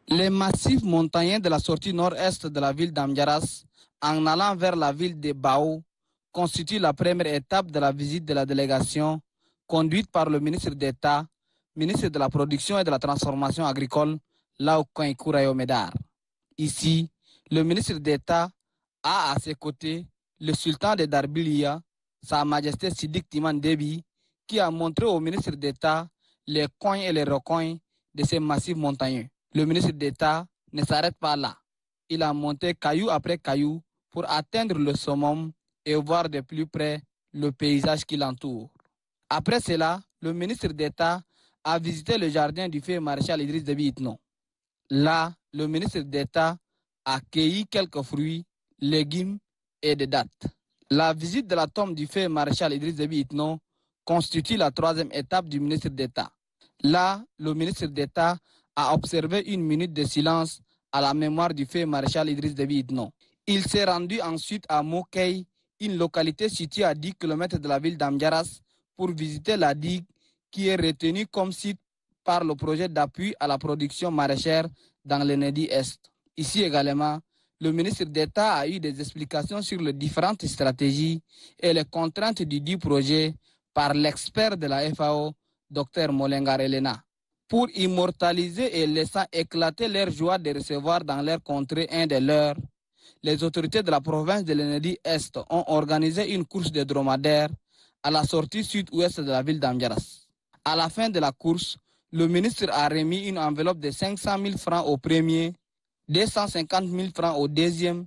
Les massifs montagneux de la sortie nord-est de la ville d'Amdiaras, en allant vers la ville de Bao, constituent la première étape de la visite de la délégation conduite par le ministre d'État, ministre de la Production et de la Transformation agricole, Laokoy Kourayo Medar. Ici, le ministre d'État a à ses côtés le sultan de Darbilia, Sa Majesté Sidik Timan Déby, qui a montré au ministre d'État les coins et les recoins de ces massifs montagneux. Le ministre d'État ne s'arrête pas là. Il a monté caillou après caillou pour atteindre le summum et voir de plus près le paysage qui l'entoure. Après cela, le ministre d'État a visité le jardin du feu maréchal Idriss Déby Itno. Là, le ministre d'État a cueilli quelques fruits, légumes et des dattes. La visite de la tombe du feu maréchal Idriss Déby Itno constitue la troisième étape du ministre d'État. Là, le ministre d'État a observé une minute de silence à la mémoire du feu maréchal Idriss Déby Itno. Il s'est rendu ensuite à Mokey, une localité située à 10 km de la ville d'Amdiaras, pour visiter la digue qui est retenue comme site par le projet d'appui à la production maraîchère dans l'Enedi Est. Ici également, le ministre d'État a eu des explications sur les différentes stratégies et les contraintes du dit projet par l'expert de la FAO, Dr Molengar Elena. Pour immortaliser et laisser éclater leur joie de recevoir dans leur contrée un des leurs, les autorités de la province de l'Enedi Est ont organisé une course de dromadaires à la sortie sud-ouest de la ville d'Amdiaras. À la fin de la course, le ministre a remis une enveloppe de 500 000 francs au premier, 250 000 francs au deuxième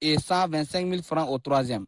et 125 000 francs au troisième.